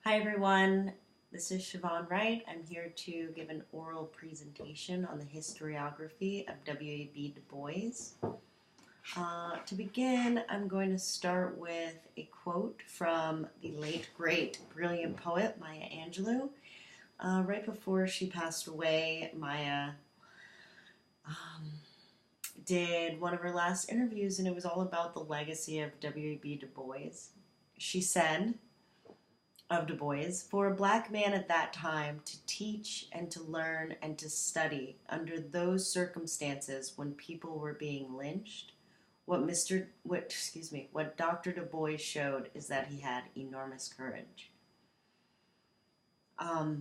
Hi everyone, this is Siobhan Wright. I'm here to give an oral presentation on the historiography of W.E.B. Du Bois. To begin, I'm going to start with a quote from the late, great, brilliant poet Maya Angelou. Right before she passed away, Maya did one of her last interviews, and it was all about the legacy of W.E.B. Du Bois. She said, of Du Bois, for a black man at that time to teach and to learn and to study under those circumstances when people were being lynched, what Dr. Du Bois showed is that he had enormous courage. I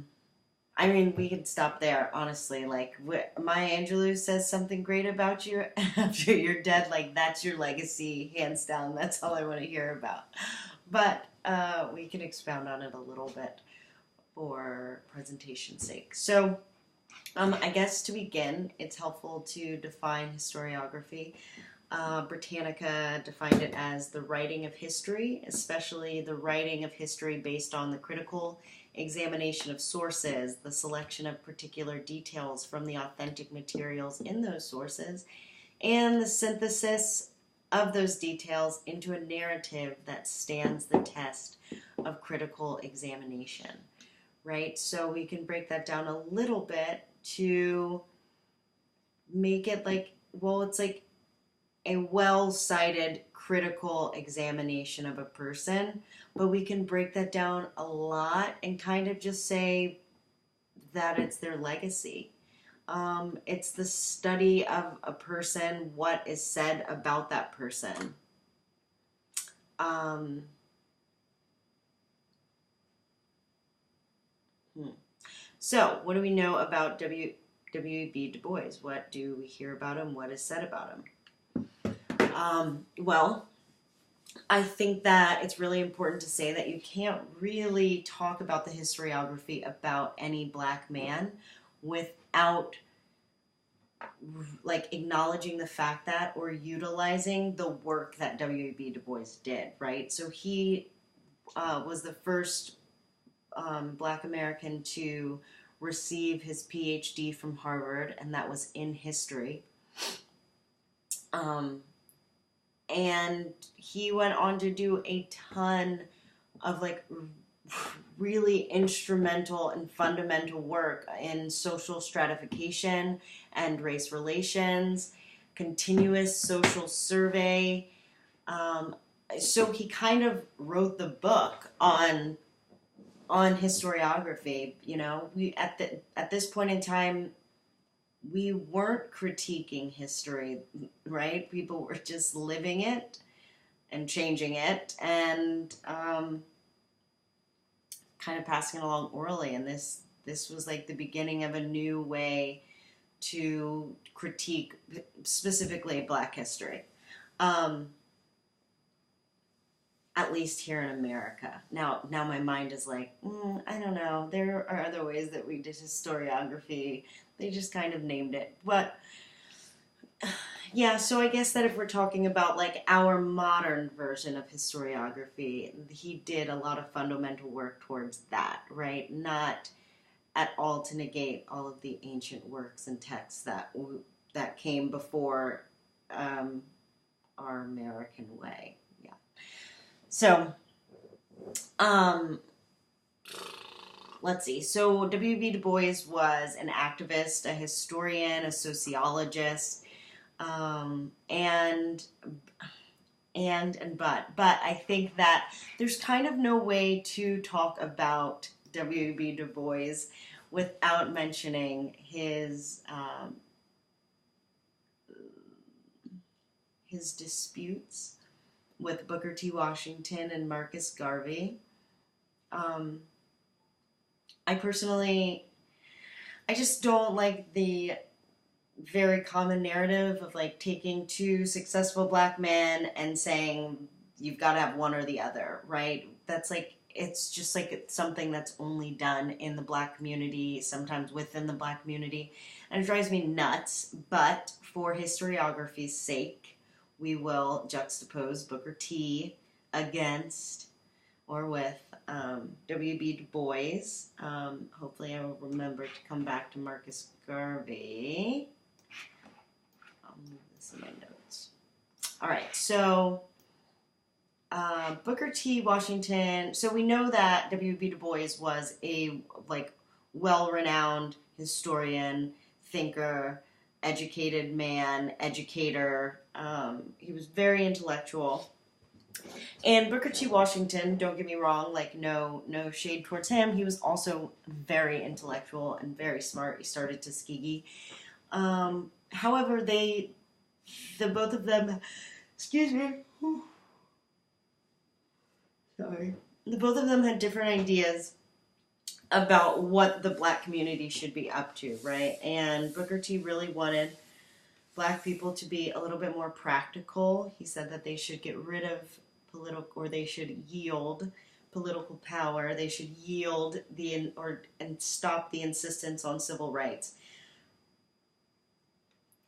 mean, we could stop there, honestly. Like, Maya Angelou says something great about you after you're dead, like, that's your legacy, hands down. That's all I want to hear about. But we can expound on it a little bit for presentation's sake. So, I guess to begin, it's helpful to define historiography. Britannica defined it as the writing of history, especially the writing of history based on the critical examination of sources, the selection of particular details from the authentic materials in those sources, and the synthesis of those details into a narrative that stands the test of critical examination, right? So we can break that down a little bit to make it like, well, it's like a well-cited critical examination of a person, but we can break that down a lot and kind of just say that it's their legacy. It's the study of a person, what is said about that person. So, what do we know about W.E.B. Du Bois? What do we hear about him? What is said about him? Well, I think that it's really important to say that you can't really talk about the historiography about any black man without like acknowledging the fact that or utilizing the work that W.E.B. Du Bois did, right? So he was the first black American to receive his PhD from Harvard, and that was in history. And he went on to do a ton of like really instrumental and fundamental work in social stratification and race relations, continuous social survey. So he kind of wrote the book on historiography. You know, we at this point in time, we weren't critiquing history, right? People were just living it and changing it and kind of passing it along orally. And this was like the beginning of a new way to critique specifically Black history. At least here in America. Now my mind is like, I don't know. There are other ways that we did historiography. They just kind of named it. But yeah, so I guess that if we're talking about like our modern version of historiography, he did a lot of fundamental work towards that, right? Not at all to negate all of the ancient works and texts that came before our American way. So, let's see. So, W.E.B. Du Bois was an activist, a historian, a sociologist, but I think that there's kind of no way to talk about W.E.B. Du Bois without mentioning his disputes with Booker T. Washington and Marcus Garvey. I just don't like the very common narrative of like taking two successful black men and saying you've got to have one or the other, right? That's like, it's just like it's something that's only done in the black community, sometimes within the black community, and it drives me nuts. But for historiography's sake, we will juxtapose Booker T against or with W.B. Du Bois. Hopefully I will remember to come back to Marcus Garvey. I'll move this in my notes. All right, so Booker T. Washington. So we know that W.B. Du Bois was a well-renowned historian, thinker, educated man, educator. He was very intellectual. And Booker T. Washington, don't get me wrong, no shade towards him. He was also very intellectual and very smart. He started Tuskegee. However, the both of them, excuse me, sorry, the both of them had different ideas about what the black community should be up to, right? And Booker T really wanted black people to be a little bit more practical. He said that they should get rid of they should yield political power. They should yield and stop the insistence on civil rights.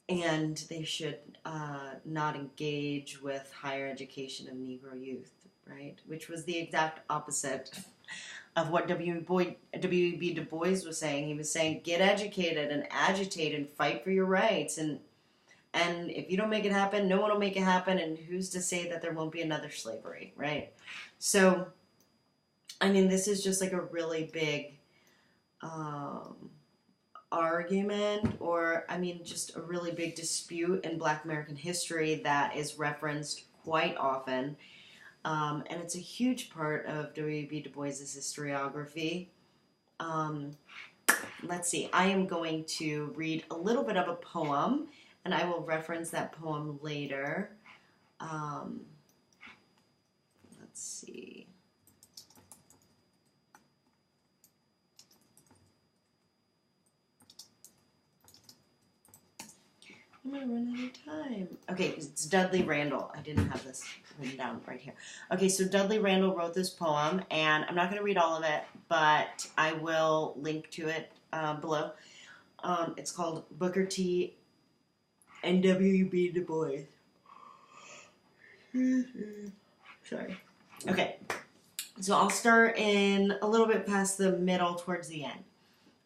And they should not engage with higher education of Negro youth, right? Which was the exact opposite of what W.B. Du Bois was saying. He was saying, get educated and agitate and fight for your rights. And if you don't make it happen, no one will make it happen. And who's to say that there won't be another slavery, right? So, I mean, this is just like a really big argument, or I mean, just a really big dispute in Black American history that is referenced quite often. And it's a huge part of W.B. Du Bois' historiography. Let's see, I am going to read a little bit of a poem, and I will reference that poem later. Let's see. I'm going to run out of time. Okay, it's Dudley Randall. I didn't have this written down right here. Okay, so Dudley Randall wrote this poem, and I'm not going to read all of it, but I will link to it below. It's called Booker T. and W.B. Du Bois. Sorry. Okay, so I'll start in a little bit past the middle towards the end.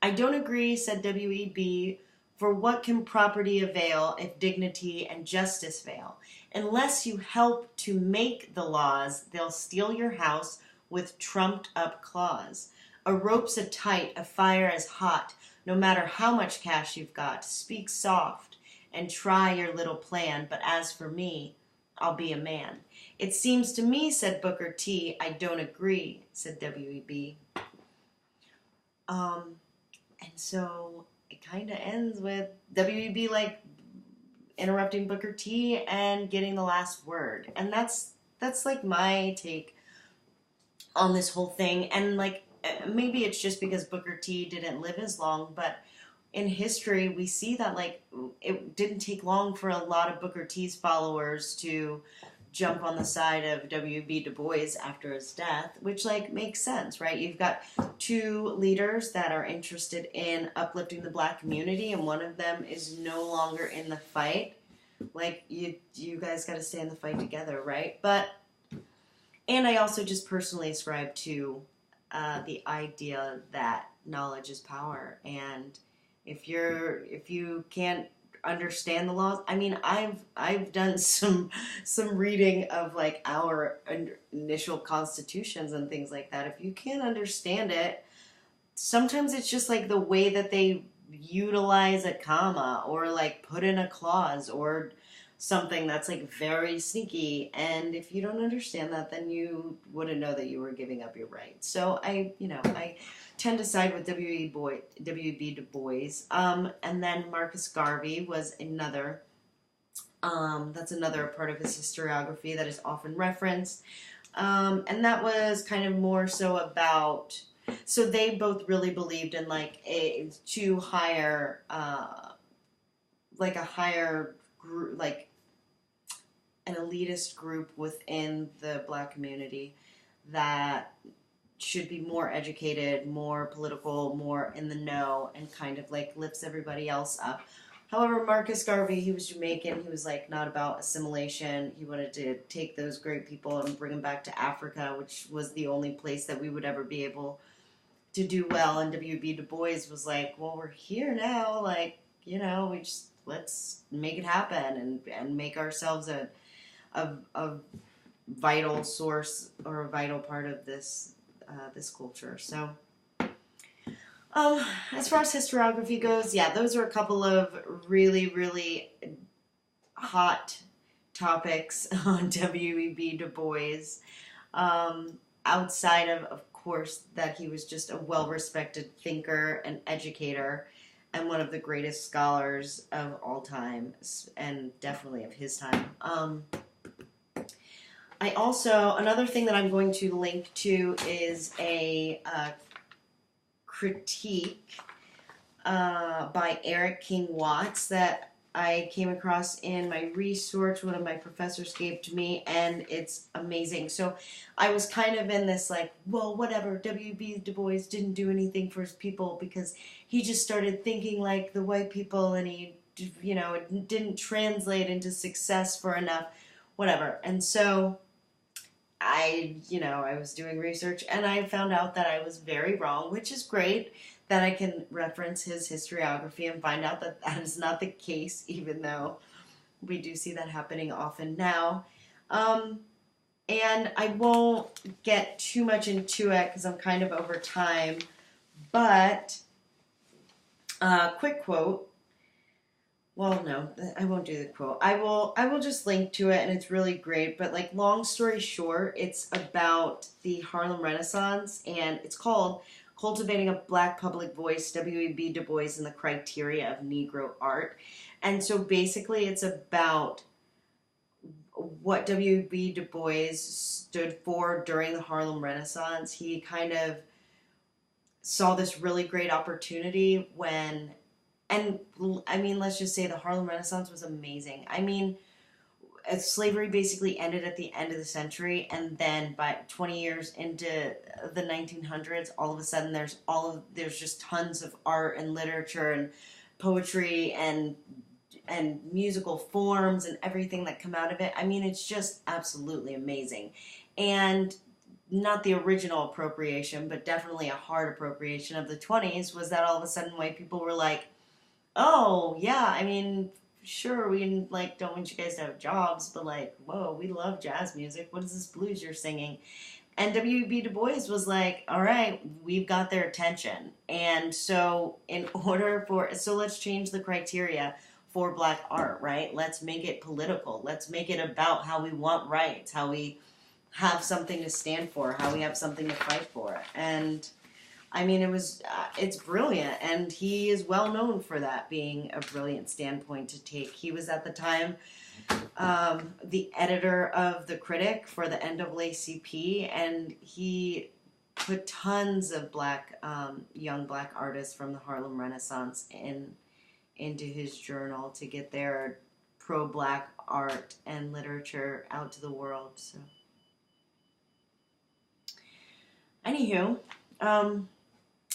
I don't agree, said W.E.B., for what can property avail if dignity and justice fail? Unless you help to make the laws, they'll steal your house with trumped-up claws. A rope's a tight, a fire is hot, no matter how much cash you've got. Speak soft and try your little plan, but as for me, I'll be a man. It seems to me, said Booker T, I don't agree, said W.E.B. And so it kind of ends with W.E.B. interrupting Booker T and getting the last word. And that's like my take on this whole thing. And maybe it's just because Booker T didn't live as long, but in history we see that it didn't take long for a lot of Booker T's followers to jump on the side of W.B. Du Bois after his death, which makes sense, right? You've got two leaders that are interested in uplifting the black community, and one of them is no longer in the fight. You guys got to stay in the fight together, right? And I also just personally ascribe to the idea that knowledge is power, and if you can't understand the laws. I mean, I've done some reading of our initial constitutions and things like that. If you can't understand it, sometimes it's just the way that they utilize a comma or put in a clause or something that's very sneaky. And if you don't understand that, then you wouldn't know that you were giving up your rights. So I tend to side with W.B. Du Bois. And then Marcus Garvey was another. That's another part of his historiography that is often referenced. And that was kind of more so about. So they both really believed in a higher group, an elitist group within the black community that should be more educated, more political, more in the know, and kind of lifts everybody else up. However, Marcus Garvey, he was Jamaican. He was like not about assimilation. He wanted to take those great people and bring them back to Africa, which was the only place that we would ever be able to do well. And W.B. Du Bois was like, well, we're here now. Like, you know, we just let's make it happen and make ourselves a vital source or a vital part of this this culture. So. As far as historiography goes, yeah, those are a couple of really, really hot topics on W.E.B. Du Bois. Outside of course, that he was just a well-respected thinker and educator and one of the greatest scholars of all time, and definitely of his time. I also, another thing that I'm going to link to is a critique by Eric King Watts that I came across in my research. One of my professors gave to me, and it's amazing. So I was kind of in this like, well, whatever, W.B. Du Bois didn't do anything for his people because he just started thinking like the white people, and he, you know, it didn't translate into success for enough, whatever. And so I was doing research, and I found out that I was very wrong, which is great that I can reference his historiography and find out that that is not the case, even though we do see that happening often now. And I won't get too much into it because I'm kind of over time, but quick quote. Well, no, I won't do the quote. I will just link to it, and it's really great. But like, long story short, it's about the Harlem Renaissance, and it's called "Cultivating a Black Public Voice: W.E.B. Du Bois and the Criteria of Negro Art." And so basically, it's about what W.E.B. Du Bois stood for during the Harlem Renaissance. He kind of saw this really great opportunity when. And, I mean, let's just say the Harlem Renaissance was amazing. I mean, slavery basically ended at the end of the century, and then by 20 years into the 1900s, all of a sudden there's just tons of art and literature and poetry and musical forms and everything that come out of it. I mean, it's just absolutely amazing. And not the original appropriation, but definitely a hard appropriation of the 20s was that all of a sudden white people were like, oh, yeah, I mean, sure, we like don't want you guys to have jobs, but like, whoa, we love jazz music. What is this blues you're singing? And W.B. Du Bois was like, all right, we've got their attention. And so let's change the criteria for black art, right? Let's make it political. Let's make it about how we want rights, how we have something to stand for, how we have something to fight for. And I mean, it's brilliant, and he is well known for that being a brilliant standpoint to take. He was at the time the editor of The Critic for the NAACP, and he put tons of young black artists from the Harlem Renaissance into his journal to get their pro-black art and literature out to the world. So, anywho,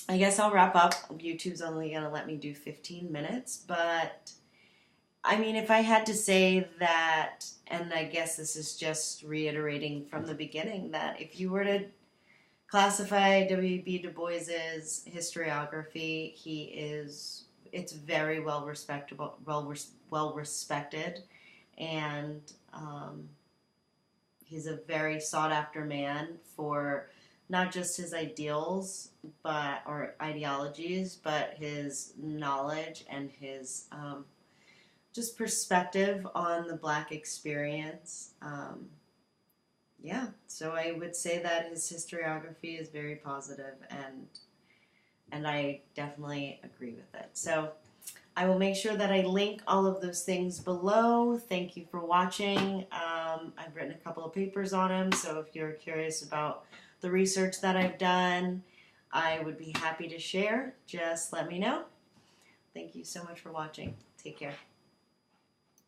I guess I'll wrap up. YouTube's only going to let me do 15 minutes, but I mean, if I had to say that, and I guess this is just reiterating from the beginning, that if you were to classify W.B. Du Bois's historiography, it's very well respected, and he's a very sought after man for not just his ideals or ideologies, but his knowledge and his just perspective on the black experience. Yeah, so I would say that his historiography is very positive, and I definitely agree with it. So I will make sure that I link all of those things below. Thank you for watching. I've written a couple of papers on him, so if you're curious about the research that I've done, I would be happy to share. Just let me know. Thank you so much for watching. Take care.